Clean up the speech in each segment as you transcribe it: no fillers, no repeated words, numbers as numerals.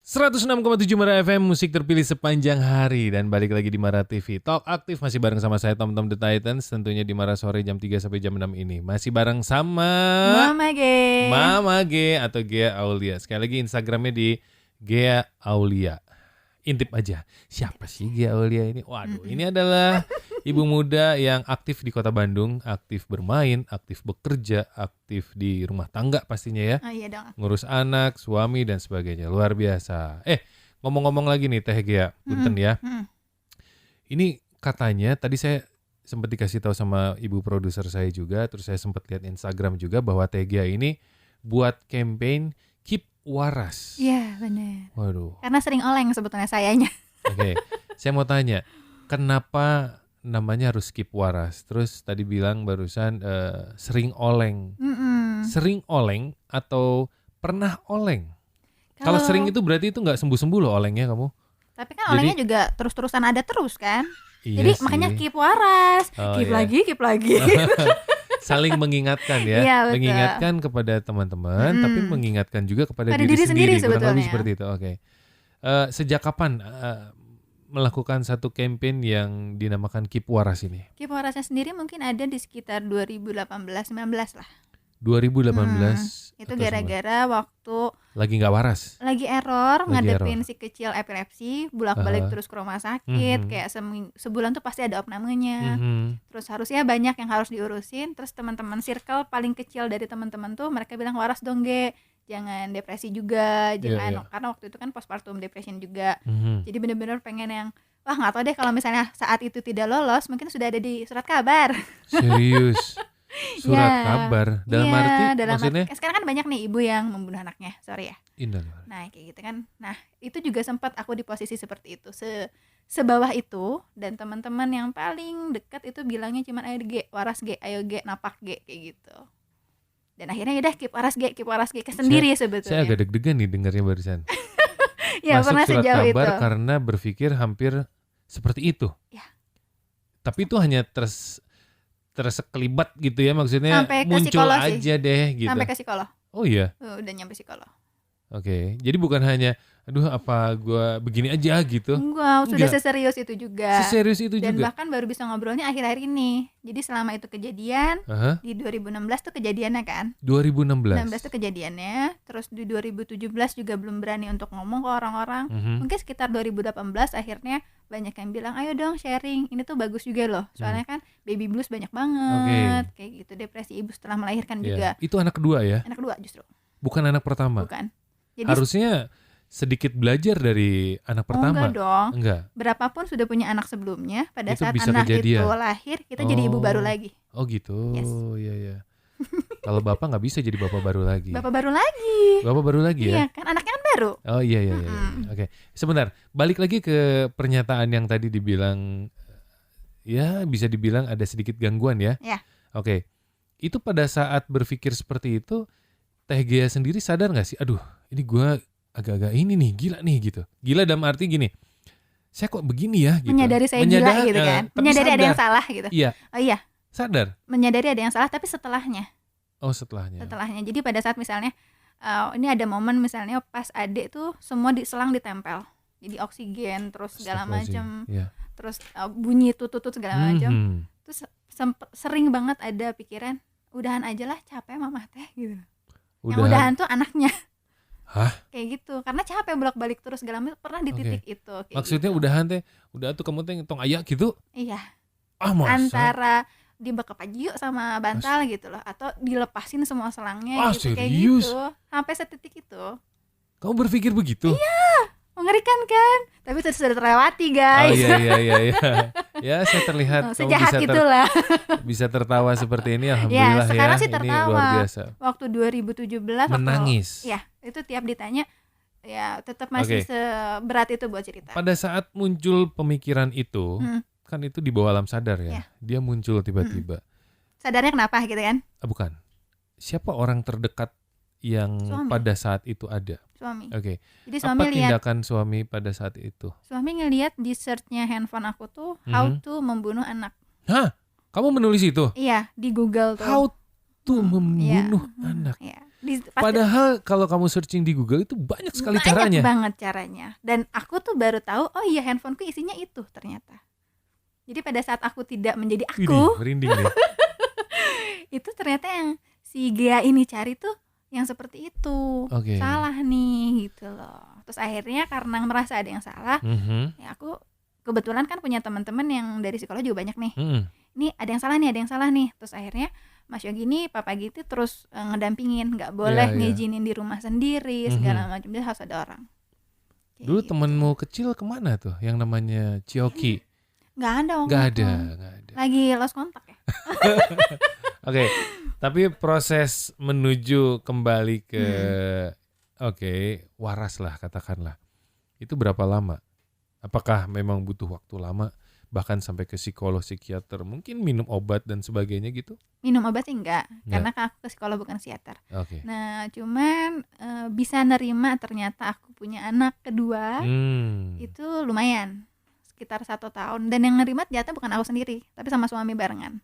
106,7 Mara FM, musik terpilih sepanjang hari. Dan balik lagi di Mara TV Talk Aktif, masih bareng sama saya Tom The Titans. Tentunya di Mara sore jam 3 sampai jam 6 ini. Masih bareng sama Mama G atau Gea Aulia. Sekali lagi Instagramnya di Gea Aulia. Intip aja, siapa sih Gea Aulia ini? Waduh, ini adalah ibu muda yang aktif di kota Bandung. Aktif bermain, aktif bekerja, aktif di rumah tangga pastinya ya. Oh iya dong. Ngurus anak, suami dan sebagainya. Luar biasa. Ngomong-ngomong lagi nih Teh Gea, punten ya. Ini katanya tadi saya sempat dikasih tahu sama ibu produser saya juga, terus saya sempat lihat Instagram juga bahwa Teh Gea ini buat campaign Keep Waras. Iya benar. Waduh. Karena sering oleng sebetulnya sayanya. Oke, saya mau tanya, kenapa namanya harus Keep Waras? Terus tadi bilang barusan sering oleng. Sering oleng atau pernah oleng? Kalau sering itu berarti itu nggak sembuh-sembuh loh olengnya kamu. Tapi kan olengnya juga terus-terusan ada terus kan. Iya jadi sih. makanya keep waras. Keep lagi. Saling mengingatkan ya. Iya, betul. Mengingatkan kepada teman-teman, tapi mengingatkan juga kepada Pada diri sendiri. Kurang sebetulnya. lebih seperti itu. Oke. Sejak kapan melakukan satu campaign yang dinamakan Keep Waras ini? Keep warasnya sendiri mungkin ada di sekitar 2018-19 lah. 2018. Itu gara-gara waktu lagi nggak waras. lagi error ngadepin si kecil epilepsi, bolak-balik terus ke rumah sakit, kayak sebulan tuh pasti ada opnamenya. Terus harusnya banyak yang harus diurusin. Terus teman-teman circle paling kecil dari teman-teman tuh mereka bilang waras dong Ge, jangan depresi juga, jangan karena waktu itu kan postpartum depression juga. Jadi benar-benar pengen yang wah nggak tahu deh kalau misalnya saat itu tidak lolos mungkin sudah ada di surat kabar. Serius. Surat kabar dalam arti maksudnya sekarang kan banyak nih ibu yang membunuh anaknya, sorry ya. Innalillahi. Nah kayak gitu kan. Nah itu juga sempat aku di posisi seperti itu, sebawah itu. Dan teman-teman yang paling dekat itu bilangnya cuman ayo Ge, waras Ge, ayo Ge, napak Ge, kayak gitu. Dan akhirnya udah keep waras Ge sendiri sebetulnya. Saya agak deg-degan nih dengarnya barusan. Ya, masuk pernah surat sejauh kabar itu. karena berpikir hampir seperti itu. Ya. Tapi itu hanya tersekelibat gitu ya, maksudnya sampai ke muncul psikolog aja sih. deh gitu. Sampai ke psikolog. Oh iya. Udah nyampe psikolog. Oke. Jadi bukan hanya aduh apa gua begini aja gitu. Enggak, sudah seserius itu juga. Seserius itu dan juga. bahkan baru bisa ngobrolnya akhir-akhir ini. Jadi selama itu kejadian di 2016 tuh kejadiannya kan. 2016 tuh kejadiannya. Terus di 2017 juga belum berani untuk ngomong ke orang-orang. Mungkin sekitar 2018 akhirnya banyak yang bilang ayo dong sharing, ini tuh bagus juga loh. Soalnya kan baby blues banyak banget. Kayak gitu, depresi ibu setelah melahirkan juga. Itu anak kedua ya? Anak kedua justru. Bukan anak pertama? Bukan. Jadi harusnya sedikit belajar dari anak pertama. Enggak dong. Enggak. Berapapun sudah punya anak sebelumnya, pada itu saat bisa anak kejadian. itu lahir, kita jadi ibu baru lagi. Oh gitu. Yes. Iya. Kalau bapak nggak bisa jadi bapak baru lagi. Bapak baru lagi. Bapak baru lagi ya? Iya, kan anaknya kan baru. Oh iya. Oke. Sebentar, balik lagi ke pernyataan yang tadi dibilang, ya bisa dibilang ada sedikit gangguan ya? Ya. Oke. Itu pada saat berpikir seperti itu, Teh Gea sendiri sadar nggak sih? Aduh, ini gue agak-agak ini nih, gila nih gitu. Gila dalam arti gini, saya kok begini ya gitu. Menyadari saya gila gitu kan. Menyadari ada yang salah gitu. Iya. Oh iya. Sadar. Menyadari ada yang salah tapi setelahnya. Oh setelahnya. Jadi pada saat misalnya ini ada momen misalnya pas adik tuh semua diselang ditempel. Jadi oksigen terus segala macam. Yeah. Terus bunyi tutut segala macam. Terus sering banget ada pikiran, udahan aja lah, capek mama teh gitu. Yang udahan tuh anaknya. Hah? Kayak gitu. Karena capek bolak-balik terus segala macam, pernah di titik itu. Maksudnya gitu. udahan teh, udah tuh kamu teh tong ayak gitu? Iya. Masa? Antara dibekap aja sama bantal gitu loh, atau dilepasin semua selangnya gitu. Kayak serius? gitu. Sampai setitik itu. Kamu berpikir begitu? Iya. Mengerikan kan? Tapi itu sudah terlewati guys. Oh iya. Ya saya terlihat sejahat itulah. Bisa tertawa seperti ini, alhamdulillah ya. Sekarang sih ini tertawa. luar biasa. Waktu 2017 menangis. Ya, itu tiap ditanya ya tetap masih seberat itu buat cerita. Pada saat muncul pemikiran itu, kan itu di bawah alam sadar ya. Dia muncul tiba-tiba. Sadarnya kenapa gitu kan? Bukan. Siapa orang terdekat yang suami. Pada saat itu ada? Suami. Oke. Jadi suami apa tindakan suami pada saat itu? Suami ngelihat di search-nya handphone aku tuh how to membunuh anak. Hah? Kamu menulis itu? Iya, di Google tuh. How to membunuh anak. Iya. Padahal kalau kamu searching di Google itu banyak sekali caranya. Banyak banget caranya. Dan aku tuh baru tahu, oh iya handphoneku isinya itu ternyata. Jadi pada saat aku tidak menjadi aku, merinding nih. itu ternyata yang si Gea ini cari tuh yang seperti itu. Salah nih gitu loh. Terus akhirnya karena merasa ada yang salah, ya aku kebetulan kan punya teman-teman yang dari psikolog juga banyak nih. Ini ada yang salah nih. Terus akhirnya Mas Yogi nih, Papa Giti terus ngedampingin, nggak boleh ngizinin di rumah sendiri, segala macam, dia harus ada orang. Dulu gitu. Temenmu kecil kemana tuh, yang namanya Cioki? Nggak ada. Nggak ada. Lagi lost kontak ya. Oke, tapi proses menuju kembali ke waras lah katakanlah, itu berapa lama? Apakah memang butuh waktu lama? Bahkan sampai ke psikolog, psikiater, mungkin minum obat dan sebagainya gitu? Minum obat sih enggak. Karena kan aku ke psikolog bukan psikiater. Nah cuman bisa nerima ternyata aku punya anak kedua, itu lumayan, sekitar 1 tahun. Dan yang nerima ternyata bukan aku sendiri, tapi sama suami barengan.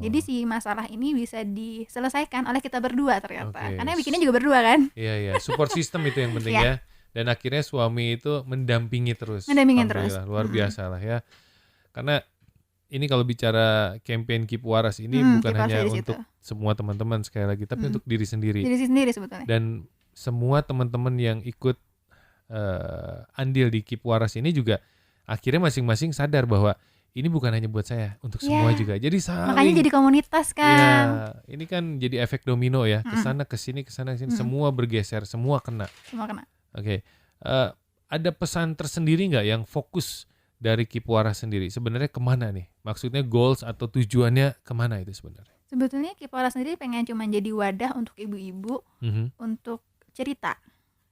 Jadi si masalah ini bisa diselesaikan oleh kita berdua ternyata. Karena bikinnya juga berdua kan. Iya, support system itu yang penting ya. Dan akhirnya suami itu mendampingi terus. Luar biasa lah ya. Karena ini kalau bicara campaign Keep Waras ini bukan hanya untuk semua teman-teman sekali lagi, tapi untuk diri sendiri. Diri sendiri sebetulnya. Dan semua teman-teman yang ikut andil di Keep Waras ini juga akhirnya masing-masing sadar bahwa ini bukan hanya buat saya, untuk semua juga. Jadi makanya jadi komunitas kan. Ya, ini kan jadi efek domino ya. Kesana kesini, semua bergeser, semua kena. Ada pesan tersendiri nggak yang fokus dari Keep Waras sendiri? Sebenarnya kemana nih? Maksudnya goals atau tujuannya kemana itu sebenarnya? Sebetulnya Keep Waras sendiri pengen cuma jadi wadah untuk ibu-ibu untuk cerita.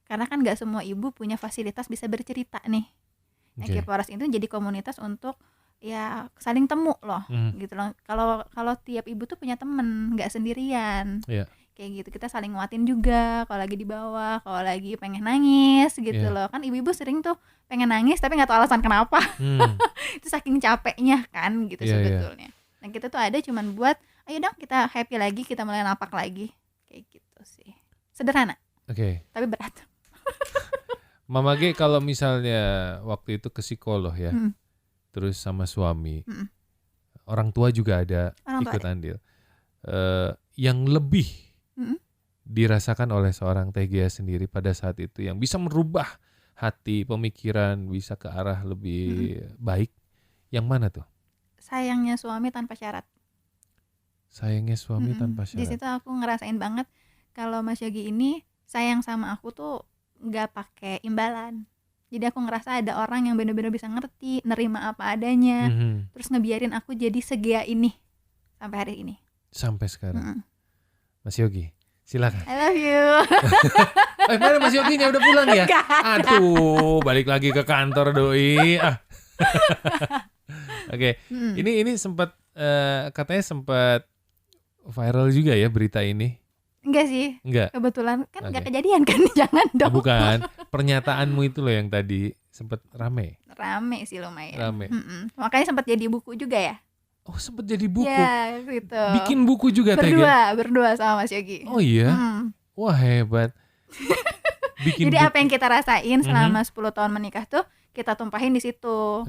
Karena kan nggak semua ibu punya fasilitas bisa bercerita nih. Keep Waras itu jadi komunitas untuk ya saling temu loh, gitu loh. Kalau tiap ibu tuh punya temen, nggak sendirian. Kayak gitu, kita saling nguatin juga kalau lagi di bawah, kalau lagi pengen nangis gitu loh. Kan ibu-ibu sering tuh pengen nangis tapi nggak tahu alasan kenapa. Itu saking capeknya kan gitu sebetulnya. Nah kita tuh ada cuman buat ayo dong kita happy lagi, kita mulai napak lagi, kayak gitu sih. Sederhana. Tapi berat. Mama G, kalau misalnya waktu itu ke psikolog ya, terus sama suami, orang tua juga ada ikut andil, yang lebih dirasakan oleh seorang Tegea sendiri pada saat itu yang bisa merubah hati, pemikiran, bisa ke arah lebih baik, yang mana tuh? Sayangnya suami tanpa syarat. Sayangnya suami tanpa syarat. Di situ aku ngerasain banget kalau Mas Yogi ini sayang sama aku tuh nggak pakai imbalan. Jadi aku ngerasa ada orang yang benar-benar bisa ngerti, nerima apa adanya, terus ngebiarin aku jadi segea ini sampai hari ini. Sampai sekarang. Mas Yogi, silakan. I love you. Mana Mas Yoginya udah pulang ya? Aduh, balik lagi ke kantor doi. Ini sempat katanya sempat viral juga ya berita ini. Enggak sih. Enggak. Kebetulan kan enggak kejadian kan, jangan dong. Bukan, pernyataanmu itu loh yang tadi sempat rame. Rame sih lumayan. Makanya sempat jadi buku juga ya. Oh, sempat jadi buku. Ya, gitu. Bikin buku juga Berdua sama Mas Yogi. Oh iya. Wah, hebat. Jadi buku. Apa yang kita rasain selama 10 tahun menikah tuh kita tumpahin di situ.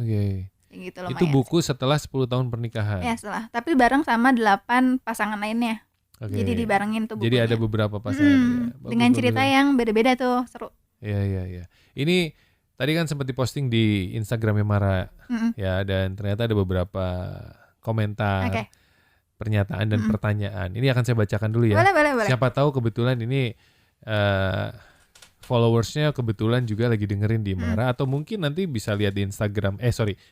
Gitu lumayan. Itu buku setelah 10 tahun pernikahan. Ya, setelah. Tapi bareng sama 8 pasangan lainnya. Jadi dibarengin tuh bukunya. Jadi ada beberapa pasangan. Dengan cerita yang beda-beda tuh, seru. Iya. Ini tadi kan sempat diposting di Instagramnya Mara, ya, dan ternyata ada beberapa komentar, pernyataan dan pertanyaan. Ini akan saya bacakan dulu ya. Boleh. Siapa tahu kebetulan ini followersnya kebetulan juga lagi dengerin di Mara, atau mungkin nanti bisa lihat di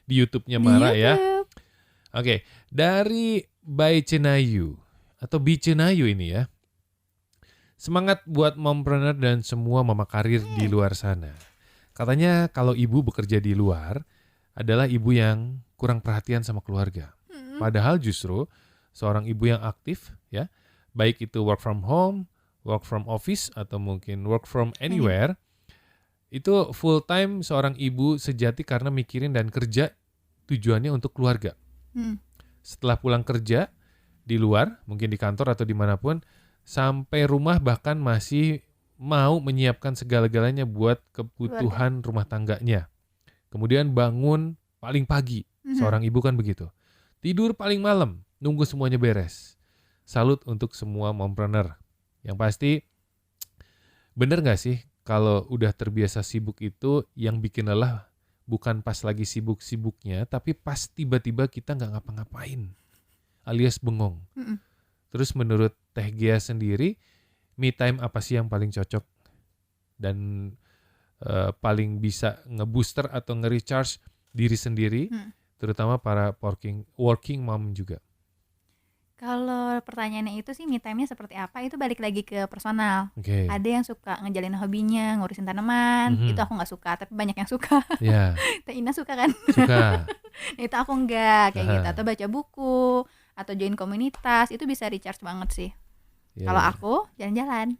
di YouTube-nya Mara ya. Dari Bay Cenayu atau Bicenayu ini ya. Semangat buat mompreneur dan semua mama karir di luar sana. Katanya kalau ibu bekerja di luar adalah ibu yang kurang perhatian sama keluarga. Padahal justru seorang ibu yang aktif ya, baik itu work from home, work from office atau mungkin work from anywhere, itu full time seorang ibu sejati karena mikirin dan kerja tujuannya untuk keluarga. Setelah pulang kerja di luar, mungkin di kantor atau dimanapun, sampai rumah bahkan masih mau menyiapkan segala-galanya buat kebutuhan rumah tangganya. Kemudian bangun paling pagi, seorang ibu kan begitu. Tidur paling malam, nunggu semuanya beres. Salut untuk semua mompreneur. Yang pasti, bener gak sih kalau udah terbiasa sibuk itu yang bikin lelah bukan pas lagi sibuk-sibuknya, tapi pas tiba-tiba kita gak ngapa-ngapain, alias bengong. Terus menurut Teh Gia sendiri, me time apa sih yang paling cocok dan paling bisa ngebooster atau nge-recharge diri sendiri, terutama para working mom juga? Kalau pertanyaannya itu sih me time-nya seperti apa, itu balik lagi ke personal. Ada yang suka ngejalin hobinya, ngurusin tanaman, itu aku gak suka, tapi banyak yang suka. Teh Ina suka kan? Suka. Itu aku enggak, kayak gitu. Atau baca buku, atau join komunitas, itu bisa recharge banget sih. Kalau aku jalan-jalan.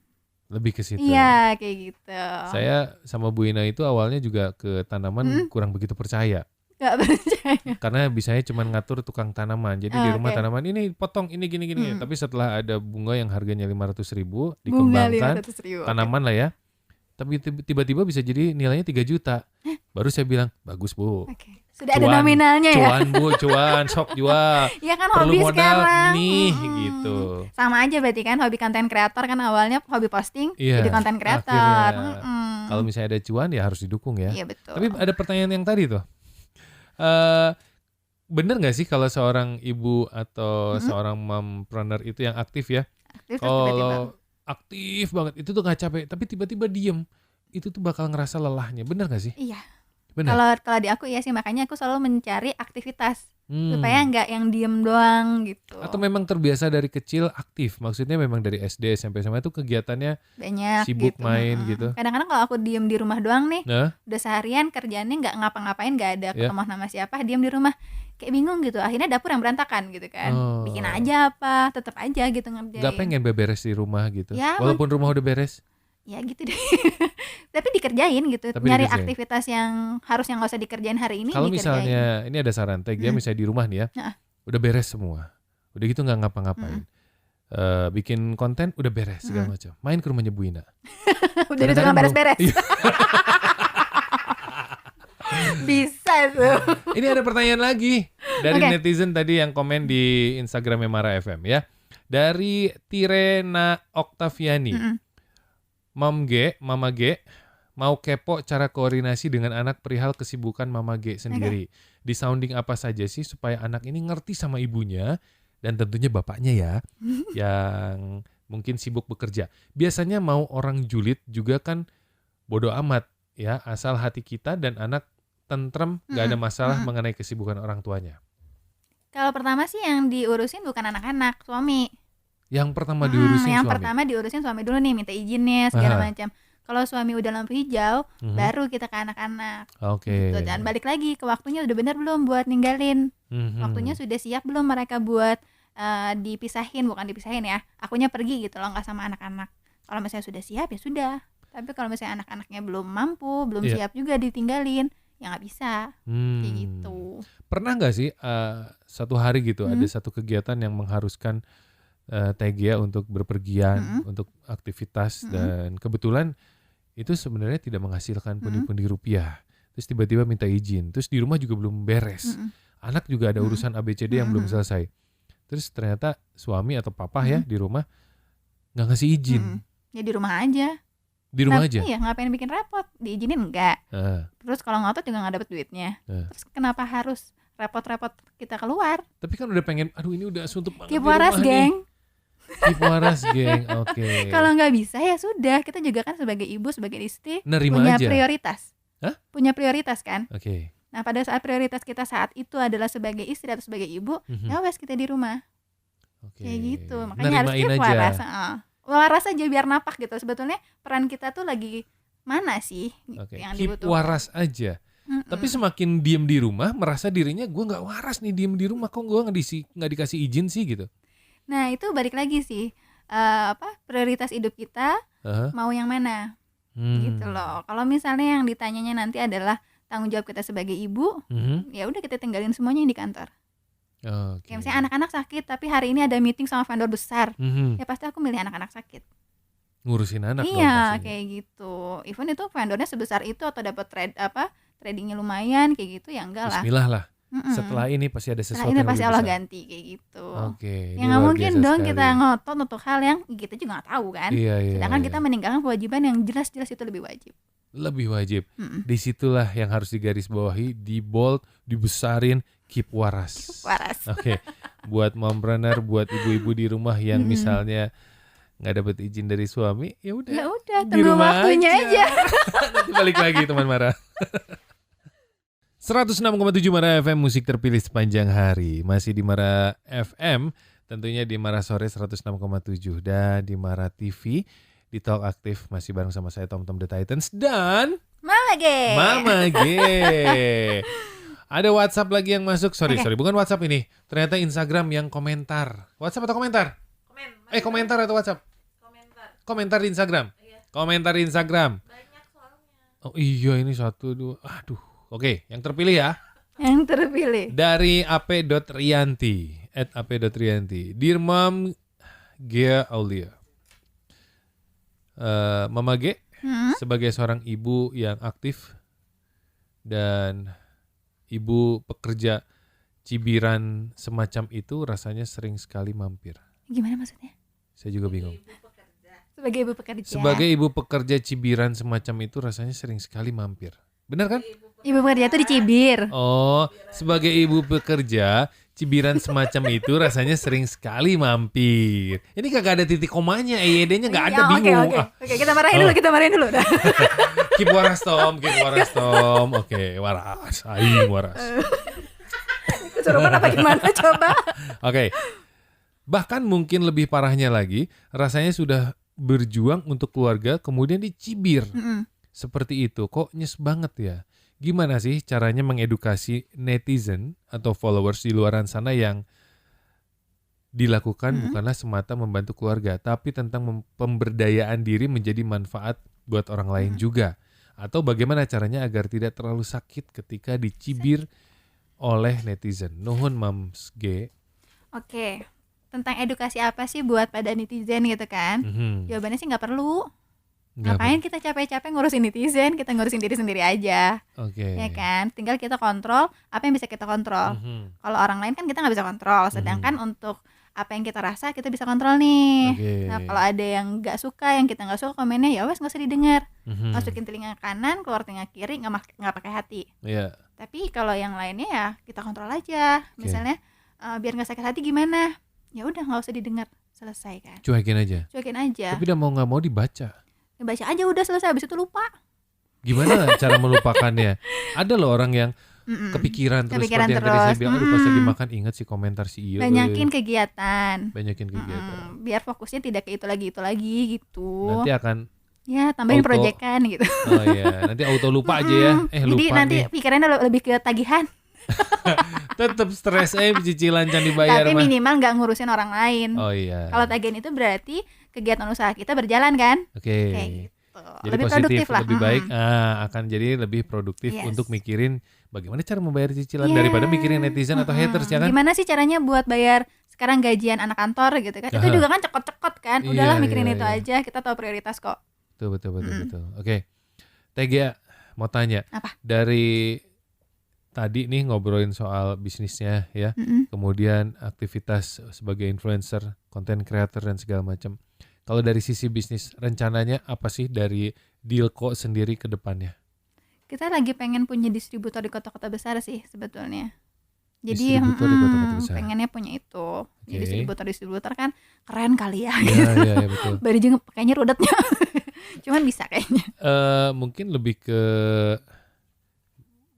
Lebih ke situ. Iya, kayak gitu. Saya sama Bu Ina itu awalnya juga ke tanaman kurang begitu percaya. Gak percaya. Karena bisanya cuma ngatur tukang tanaman. Jadi di rumah tanaman ini potong, ini gini-gini. Tapi setelah ada bunga yang harganya 500.000 dikembangkan, 500.000, tanaman lah ya. Tapi tiba-tiba bisa jadi nilainya 3 juta. Baru saya bilang, bagus Bu. Sudah ada nominalnya ya? Cuan Bu, cuan, sok jual. Iya kan, perlu hobi modal sekarang nih gitu. Sama aja berarti kan, hobi konten kreator kan awalnya hobi posting, jadi konten kreator. Kalau misalnya ada cuan ya harus didukung ya. Iya betul. Tapi ada pertanyaan yang tadi tuh. Bener gak sih kalau seorang ibu atau seorang mompreneur itu yang aktif ya? Kalau aktif banget itu tuh gak capek, tapi tiba-tiba diem, itu tuh bakal ngerasa lelahnya. Bener gak sih? Iya. Kalau di aku ya sih, makanya aku selalu mencari aktivitas supaya nggak yang diem doang gitu. Atau memang terbiasa dari kecil aktif, maksudnya memang dari SD SMP SMA itu kegiatannya banyak, sibuk gitu. Main gitu. Kadang-kadang kalau aku diem di rumah doang nih, udah seharian kerjaannya nggak ngapa-ngapain, nggak ada ketemu sama siapa, diem di rumah kayak bingung gitu. Akhirnya dapur yang berantakan gitu kan. Bikin aja apa, tetap aja gitu ngerjain. Gak pengen beberes di rumah gitu, ya, walaupun rumah udah beres. Ya gitu deh. Tapi dikerjain gitu. Nyari aktivitas yang harusnya nggak usah dikerjain hari ini. Kalau misalnya ini ada saran Teh Gia, misalnya di rumah nih ya, udah beres semua, udah gitu nggak ngapa-ngapain, bikin konten udah beres segala macam, main ke rumahnya Bu Ina. Udah di tukang beres-beres. Bisa tuh. Ini ada pertanyaan lagi dari netizen tadi yang komen di Instagramnya Mara FM ya, dari Tirena Oktaviani. Mama G mau kepo cara koordinasi dengan anak perihal kesibukan Mama G sendiri. Di sounding apa saja sih supaya anak ini ngerti sama ibunya dan tentunya bapaknya ya, yang mungkin sibuk bekerja. Biasanya mau orang julid juga kan bodo amat ya, asal hati kita dan anak tentrem, gak ada masalah mengenai kesibukan orang tuanya. Kalau pertama sih yang diurusin bukan anak-anak, suami. Yang pertama diurusin yang suami. pertama diurusin suami dulu nih, minta izinnya segala macam. Kalau suami udah lampu hijau, baru kita ke anak-anak. Gitu. Dan balik lagi ke waktunya udah benar belum buat ninggalin. Waktunya sudah siap belum mereka buat dipisahin, bukan dipisahin ya. Akunya pergi gitu loh, nggak sama anak-anak. Kalau misalnya sudah siap ya sudah. Tapi kalau misalnya anak-anaknya belum mampu, belum siap juga ditinggalin, ya nggak bisa. Kayak gitu. Pernah nggak sih satu hari gitu ada satu kegiatan yang mengharuskan Teh Gia untuk berpergian, untuk aktivitas, dan kebetulan itu sebenarnya tidak menghasilkan pundi-pundi rupiah. Terus tiba-tiba minta izin, terus di rumah juga belum beres. Anak juga ada urusan ABCD yang belum selesai. Terus ternyata suami atau papa ya di rumah nggak ngasih izin. Ya di rumah aja. Di rumah aja? Iya, ngapain bikin repot, diizinin enggak. Terus kalau ngotot juga nggak dapet duitnya. Terus kenapa harus repot-repot kita keluar? Tapi kan udah pengen, aduh ini udah suntuk banget Keep waras, geng. Keep waras, geng. Oke. Kalau nggak bisa ya sudah, kita juga kan sebagai ibu, sebagai istri nerima punya aja. Prioritas. Hah? Punya prioritas kan? Oke. Nah, pada saat prioritas kita saat itu adalah sebagai istri atau sebagai ibu, ya wes kita di rumah. Kayak gitu. Makanya harus keep waras. Waras aja biar napak gitu. Sebetulnya peran kita tuh lagi mana sih yang keep dibutuhkan. Waras aja. Tapi semakin diem di rumah, merasa dirinya gue nggak waras nih diem di rumah, kok gue nggak dikasih izin sih gitu. Nah itu balik lagi sih, prioritas hidup kita mau yang mana, gitu loh. Kalau misalnya yang ditanyanya nanti adalah tanggung jawab kita sebagai ibu, ya udah kita tinggalin semuanya yang di kantor. Kayak misalnya anak-anak sakit tapi hari ini ada meeting sama vendor besar, ya pasti aku milih anak-anak sakit. Ngurusin anak dong Iya, kayak gitu. Even itu vendornya sebesar itu atau dapat tradingnya lumayan kayak gitu, ya enggak lah. Bismillah lah. Setelah ini pasti ada sesuatu ini yang pasti lebih Allah besar. ganti kayak gitu. Oke. Ya nggak mungkin dong sekali kita ngotot untuk hal yang kita juga nggak tahu kan. Sedangkan kita meninggalkan kewajiban yang jelas-jelas itu lebih wajib. Lebih wajib. Disitulah yang harus digarisbawahi, di bold, dibesarin, keep waras. Keep waras. Oke. Buat mompreneur, buat ibu-ibu di rumah yang misalnya nggak dapet izin dari suami, ya udah tunggu waktunya aja. Nanti balik lagi teman Mara. 106,7 Mara FM, musik terpilih sepanjang hari. Masih di Mara FM, tentunya di Mara Sore 106,7 dan di Mara TV di Talk Aktif masih bareng sama saya Tom The Titans dan Mama G. Ada WhatsApp lagi yang masuk. Sorry, bukan WhatsApp ini. Ternyata Instagram yang komentar. WhatsApp atau komentar? Komentar atau WhatsApp? Komentar di Instagram. Iya. Komentar di Instagram. Banyak soalnya. Oh iya, ini 1, 2. Aduh. Oke, yang terpilih ya. Yang terpilih. Dari ap.rianti @ap.rianti. Dear Mom Gia Aulia. Mama G, sebagai seorang ibu yang aktif dan ibu pekerja cibiran semacam itu, rasanya sering sekali mampir. Gimana maksudnya? Saya juga bingung. Sebagai ibu pekerja. Sebagai ibu pekerja cibiran semacam itu, rasanya sering sekali mampir. Benar kan? Ibu pekerja itu dicibir. Oh, sebagai ibu pekerja cibiran semacam itu rasanya sering sekali mampir. Ini kagak ada titik komanya, EYD-nya nggak ada, bingung. Oke, kita marahin dulu. Keep waras Tom. Oke, waras, aing waras. Kesurupan apa gimana coba? Oke. Bahkan mungkin lebih parahnya lagi, rasanya sudah berjuang untuk keluarga kemudian dicibir. Seperti itu, kok nyes banget ya. Gimana sih caranya mengedukasi netizen atau followers di luaran sana yang dilakukan bukanlah semata membantu keluarga, tapi tentang pemberdayaan diri menjadi manfaat buat orang lain juga. Atau bagaimana caranya agar tidak terlalu sakit ketika dicibir oleh netizen. Nuhun Mams G. Oke, tentang edukasi apa sih buat pada netizen gitu kan? Jawabannya sih nggak perlu. Ngapain kita capek-capek ngurusin netizen, kita ngurusin diri sendiri aja. Ya kan, tinggal kita kontrol apa yang bisa kita kontrol. Kalau orang lain kan kita nggak bisa kontrol, sedangkan untuk apa yang kita rasa kita bisa kontrol nih. Nah kalau ada yang nggak suka, yang kita nggak suka komennya, ya wes nggak usah didengar. Masukin telinga kanan, keluar telinga kiri, nggak pakai hati. Tapi kalau yang lainnya ya kita kontrol aja. Misalnya biar nggak sakit hati gimana? Ya udah nggak usah didengar, selesai kan. Cuekin aja. Tapi udah mau nggak mau dibaca. Baca aja udah selesai, habis itu lupa. Gimana cara melupakannya? Ada loh orang yang kepikiran terus seperti yang tadi saya bilang, pas lagi makan ingat si komentar si Iyo. Banyakin kegiatan. Biar fokusnya tidak ke itu lagi gitu. Nanti akan tambahin proyekan gitu. Oh iya, nanti auto lupa aja ya. Jadi lupa nanti pikirannya lebih ke tagihan. Tetap stres cicilan can dibayar. Tapi minimal nggak ngurusin orang lain. Oh iya. Kalau tagihan itu berarti kegiatan usaha kita berjalan kan? Kayak gitu. Jadi lebih positif, produktif lah. Lebih baik akan jadi lebih produktif untuk mikirin bagaimana cara membayar cicilan daripada mikirin netizen atau haters ya kan? Gimana sih caranya buat bayar sekarang gajian anak kantor gitu kan? Itu juga kan cekot-cekot kan? Udahlah mikirin itu aja, kita tahu prioritas kok. Betul. Oke. TGA mau tanya. Apa? Dari tadi nih ngobrolin soal bisnisnya ya, kemudian aktivitas sebagai influencer, content creator dan segala macam. Kalau dari sisi bisnis, rencananya apa sih dari Dealco sendiri ke depannya? Kita lagi pengen punya distributor di kota-kota besar sih sebetulnya. Jadi pengennya punya itu. Jadi distributor kan keren kali ya. Iya betul. Baru juga kayaknya rudetnya. Cuman bisa kayaknya. Mungkin lebih ke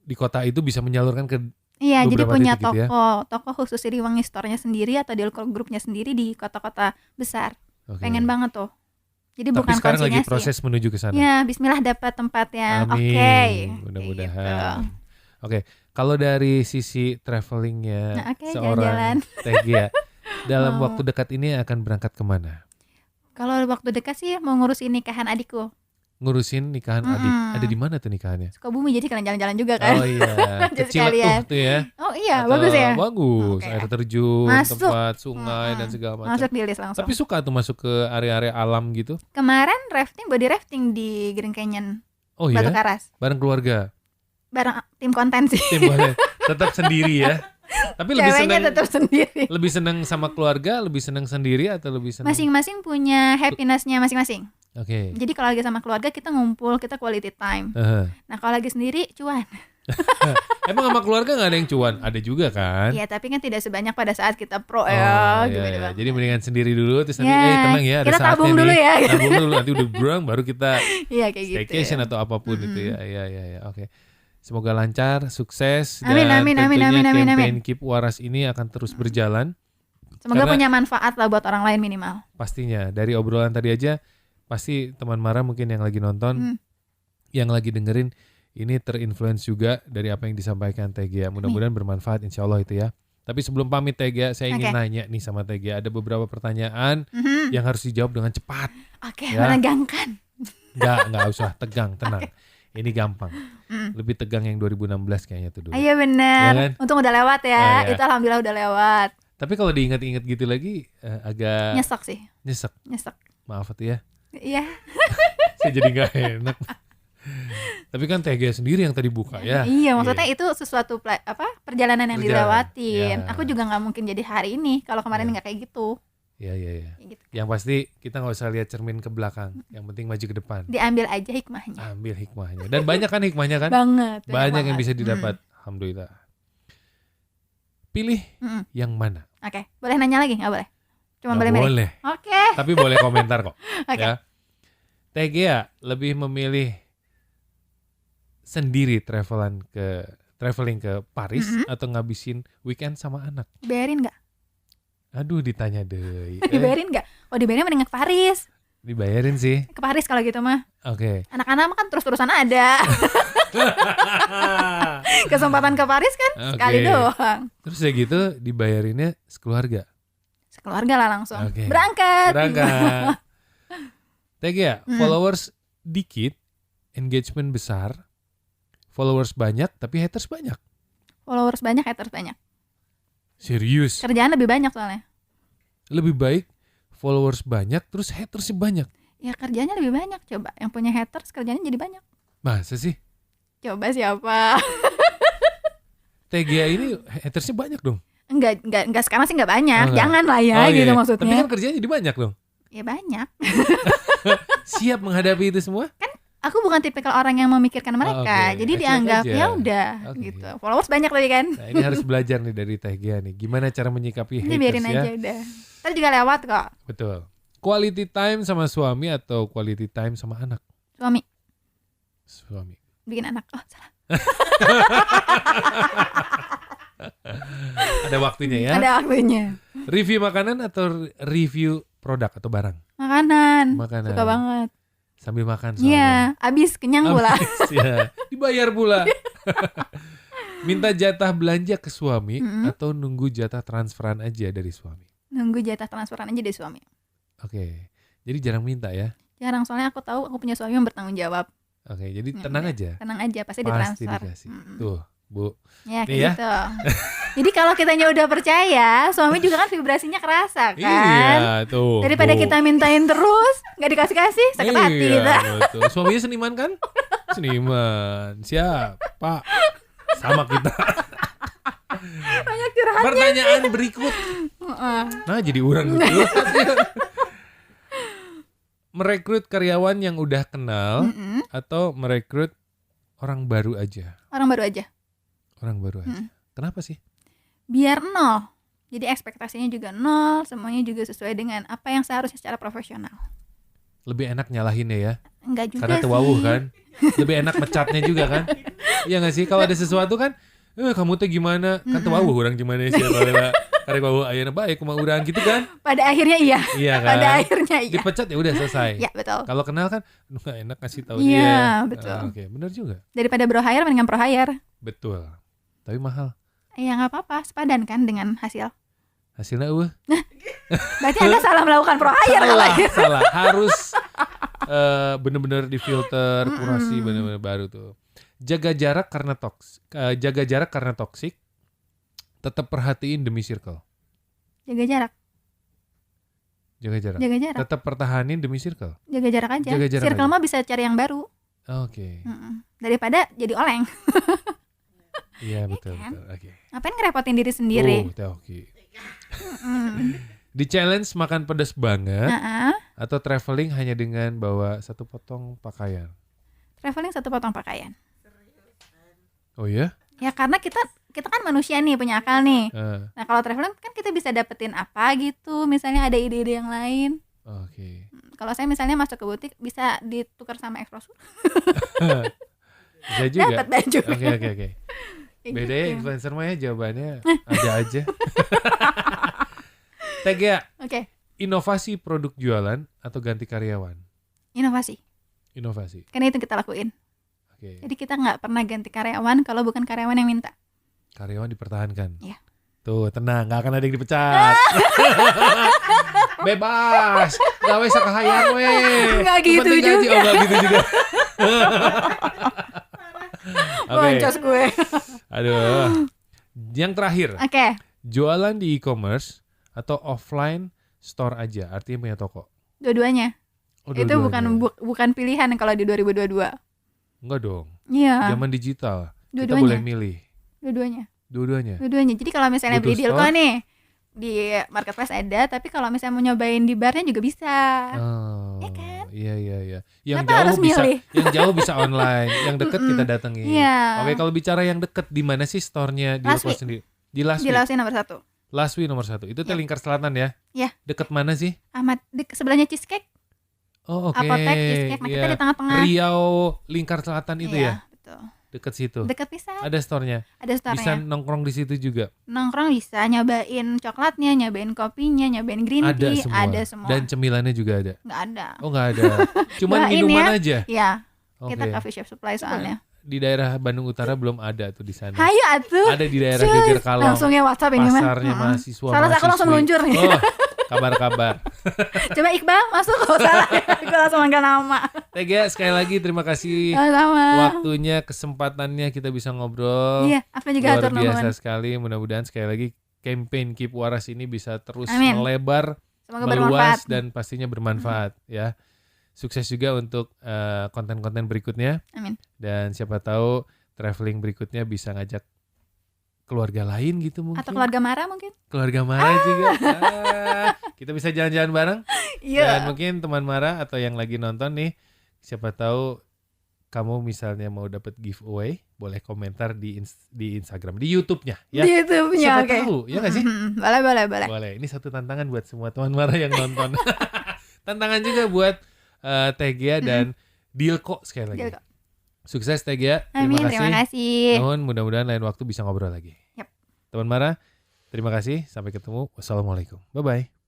di kota itu bisa menyalurkan ke jadi punya toko, gitu ya? Toko khusus Siliwangi Store-nya sendiri atau Dealco Group-nya sendiri di kota-kota besar. Pengen banget tuh. Jadi tapi bukan sekarang lagi konsinyasi. Proses menuju ke sana. Ya, bismillah dapat tempat yang oke. Mudah-mudahan. Oke, kalau dari sisi travelingnya seorang Tegia dalam waktu dekat ini akan berangkat kemana? Kalau waktu dekat sih mau ngurusin nikahan adikku. ngurusin nikahan adik. Ada di mana tuh nikahannya? Sukabumi, jadi kalian jalan-jalan juga kan. Oh iya, Ciletuh tuh ya. Oh iya, Atau bagus ya. Bagus, Okay. air terjun, Masuk. tempat sungai dan segala macam. Masuk di list langsung. Tapi suka tuh masuk ke area-area alam gitu. Kemarin body rafting di Green Canyon. Oh iya. Batu Karas. Bareng keluarga. Bareng tim konten sih. Tim boleh. Tetap sendiri ya. Tapi lebih Ceweknya senang tetap sendiri. lebih senang sama keluarga, lebih senang sendiri atau lebih senang? Masing-masing punya happiness-nya masing-masing. Oke. Jadi kalau lagi sama keluarga kita ngumpul, kita quality time. Nah kalau lagi sendiri cuan. Emang sama keluarga nggak ada yang cuan? Ada juga kan? Iya tapi kan tidak sebanyak pada saat kita pro Iya, gimana iya. Bang? Jadi mendingan sendiri dulu terus nanti Ya, tenang ya ada kita saatnya tabung dulu nih. ya. Tabung dulu nanti udah berang baru kita Iya kayak gitu. staycation atau apapun itu ya. Iya. Oke. Semoga lancar, sukses Amin, dan amin, tentunya amin, amin, campaign amin. Keep Waras ini akan terus berjalan. Semoga Karena- punya manfaat lah buat orang lain minimal. Pastinya dari obrolan tadi aja pasti teman Mara mungkin yang lagi nonton, yang lagi dengerin ini terinfluence juga dari apa yang disampaikan Tegia. Mudah-mudahan bermanfaat insya Allah itu ya. Tapi sebelum pamit Tegia, saya ingin Oke. nanya nih sama Tegia, ada beberapa pertanyaan yang harus dijawab dengan cepat. Oke, Ya. menegangkan. Nggak usah tegang, tenang. Ini gampang. Lebih tegang yang 2016 kayaknya tuh dulu. Iya benar. Ya kan? Untung udah lewat ya. Iya. Itu alhamdulillah udah lewat. Tapi kalau diingat-ingat gitu lagi agak Nyesek sih. nyesek. Maaf tuh ya. Iya. Saya jadi nggak enak. Tapi kan Tegia sendiri yang tadi buka ya. Iya, maksudnya itu sesuatu perjalanan yang Perjalanan. dilewatin. Ya. Aku juga nggak mungkin jadi hari ini kalau kemarin nggak kayak gitu. Iya. Kayak gitu. Yang pasti kita nggak usah lihat cermin ke belakang. Yang penting maju ke depan. Diambil aja hikmahnya. Ambil hikmahnya. Dan banyak kan hikmahnya kan? Banget. Banyak yang banget. bisa didapat. Alhamdulillah. Pilih yang mana? Oke, boleh nanya lagi? Nggak boleh? Cuma Nggak boleh milih? boleh. Oke. Tapi boleh komentar kok. Oke. Ya. Tegia lebih memilih sendiri traveling ke Paris atau ngabisin weekend sama anak? Bayarin nggak? Aduh ditanya deh. Dibayarin nggak? Oh dibayarin mending ke Paris. Dibayarin sih. Ke Paris kalau gitu mah. Oke. Anak-anak mah kan terus-terusan ada. Kesempatan ke Paris kan sekali Oke. doang. Terus ya gitu dibayarinnya sekeluarga. Sekeluarga lah langsung. Oke. Berangkat. Tegia, followers dikit, engagement besar, followers banyak tapi haters banyak. Followers banyak, haters banyak. Serius. Kerjaan lebih banyak soalnya. Lebih baik followers banyak terus haters banyak. Ya kerjanya lebih banyak. Coba yang punya haters kerjanya jadi banyak. Masa sih? Coba siapa? Tegia ini hatersnya banyak dong. Enggak sekarang sih enggak banyak. Oh, enggak. Jangan lah ya Oh, gitu iya. maksudnya. Tapi kan kerjanya jadi banyak dong. Ya banyak. Siap menghadapi itu semua? Aku bukan tipikal orang yang memikirkan mereka. oke. Jadi Cuek dianggap aja. ya udah Oke. gitu. Followers banyak tadi kan. Nah, ini harus belajar nih dari Tegia nih. Gimana cara menyikapi Jadi haters biarin ya? aja udah. Ntar juga lewat kok. Betul. Quality time sama suami atau quality time sama anak? Suami. Bikin anak. Oh salah. Ada waktunya ya. Ada waktunya. Review makanan atau review produk atau barang? Makanan. Makanan. Suka banget. Sambil makan Iya, abis kenyang pula. Habis, ya. Dibayar pula. Minta jatah belanja ke suami atau nunggu jatah transferan aja dari suami? Nunggu jatah transferan aja dari suami. Oke. Jadi jarang minta ya. Jarang soalnya aku tahu aku punya suami yang bertanggung jawab. Oke, jadi tenang aja. Tenang aja pasti Pasti ditransfer. dikasih. Tuh, Bu. Ya Nih kayak ya. gitu. Jadi kalau kitanya udah percaya, suami juga kan vibrasinya kerasa kan. Iya, tuh. Daripada Bu. kita mintain terus, nggak dikasih-kasih, sakit hati kita. Iya, betul. Suaminya seniman kan? Seniman. Siap, Pak. Sama kita. Banyak curhatnya. Pertanyaan berikut. Nah, jadi orang gitu. Merekrut karyawan yang udah kenal atau merekrut orang baru aja? Orang baru aja. Orang baru aja. Kenapa sih? Biar nol. Jadi ekspektasinya juga nol, semuanya juga sesuai dengan apa yang seharusnya secara profesional. Lebih enak nyalahinnya ya. Enggak juga Karena sih. tewawuh kan. Lebih enak mecatnya juga kan. Iya gak sih? Kalau ada sesuatu kan, kamu tuh gimana? Kan tewawuh orang gimana sih? Karena tewawuh ayana baik kuma urang gitu kan. Pada akhirnya iya. Iya kan? Pada akhirnya iya. Dipecat ya udah selesai. Ya betul. Kalau kenal kan, gak enak kasih tahu Iya, dia. betul. Oke, benar juga. Daripada bro hire mendingan pro hire. Betul. Tapi mahal. Ya nggak apa-apa, sepadan kan dengan hasil. Hasilnya Berarti Anda salah melakukan pro hire kalau ya. salah. Harus bener-bener difilter, kurasi bener-bener baru tuh. Jaga jarak karena toksik, tetap perhatiin demi circle. Jaga jarak. Tetap pertahanin demi circle. Jaga jarak aja. Circle mah bisa cari yang baru. Oke. Daripada jadi oleng. Iya betul. Kan? Oke. Ngapain ngerepotin diri sendiri? Oke. Di challenge makan pedas banget atau traveling hanya dengan bawa 1 potong pakaian? Traveling 1 potong pakaian. Oh ya? Ya karena kita kan manusia nih, punya akal nih. Nah kalau traveling kan kita bisa dapetin apa gitu. Misalnya ada ide-ide yang lain. Oke. Kalau saya misalnya masuk ke butik bisa ditukar sama exposure. Bisa juga. Dapat baju. Oke. Beda ya influencer mah ya jawabannya ada aja. Tegya. Oke. Inovasi produk jualan atau ganti karyawan? Inovasi. Karena itu kita lakuin. Oke. Jadi kita nggak pernah ganti karyawan kalau bukan karyawan yang minta. Karyawan dipertahankan. Iya. Tuh tenang, nggak akan ada yang dipecat. Bebas, gawe sakahayang we. Nggak gitu juga. Nggak gitu juga. Boncos gue. Aduh. Yang terakhir. Oke. Jualan di e-commerce atau offline store aja, artinya punya toko. Dua-duanya. Itu dua-duanya. bukan pilihan kalau di 2022. Enggak dong. Iya. Zaman digital. Kita Dua-duanya. boleh milih. Dua-duanya. Jadi kalau misalnya Butuh beli Dilko nih di marketplace ada, tapi kalau misalnya mau nyobain di barnya juga bisa. Oh, ya kan? Iya. Yang Kenapa jauh harus bisa, milih? yang jauh bisa online, yang deket kita datengin. Iya. Oke, kalau bicara yang deket, di mana sih store-nya di Dilko sendiri? Di Laswi. Di Laswi nomor 1. Laswi nomor 1. Itu Ya. Lingkar Selatan ya? Iya. Deket mana sih? Sebelahnya Cheesecake. Oh, oke. Apotek Cheesecake. Nah, kita di tengah-tengah. Riau Lingkar Selatan itu ya? Betul. Deket situ. Dekat bisa. Ada store-nya. Ada store-nya. Bisa nongkrong di situ juga. Nongkrong bisa, nyobain coklatnya, nyobain kopinya, nyobain green tea, ada semua. Dan cemilannya juga ada. Nggak ada. Oh, nggak ada. Cuman Doain minuman ya. aja. Iya. Oke. Kita coffee shop supply soalnya. Di daerah Bandung Utara belum ada tuh di sana. Hayu atuh. Ada di daerah Geger Kalong. Langsung ya WhatsApp ini mah. Pasarnya mahasiswa. Salah aku langsung meluncur nih. Oh, kabar-kabar. Coba Iqbal masuk kalau salah. Gue langsung manggil nama. Tegya, sekali lagi terima kasih Sama. waktunya, kesempatannya kita bisa ngobrol. Iya, aku juga luar atur biasa nuhun. sekali. Mudah-mudahan sekali lagi campaign Keep Waras ini bisa terus Amin. melebar, Semoga meluas bermanfaat. dan pastinya bermanfaat ya. Sukses juga untuk konten-konten berikutnya. Amin. Dan siapa tahu traveling berikutnya bisa ngajak keluarga lain gitu mungkin. Atau keluarga Mara mungkin. Keluarga Mara juga. Kita bisa jalan-jalan bareng. Iya. Dan mungkin teman Mara atau yang lagi nonton nih, siapa tahu kamu misalnya mau dapat giveaway, boleh komentar di Instagram, di YouTube-nya ya. Di YouTube-nya, siapa oke. tahu, ya nggak sih? Boleh. Boleh. Ini satu tantangan buat semua teman Mara yang nonton. Tantangan juga buat Tegya dan Dilko sekali lagi. Dilko. Sukses Tegya. Amin, terima kasih. Nuhun, mudah-mudahan lain waktu bisa ngobrol lagi. Yap. Teman Mara, terima kasih. Sampai ketemu. Wassalamualaikum. Bye-bye.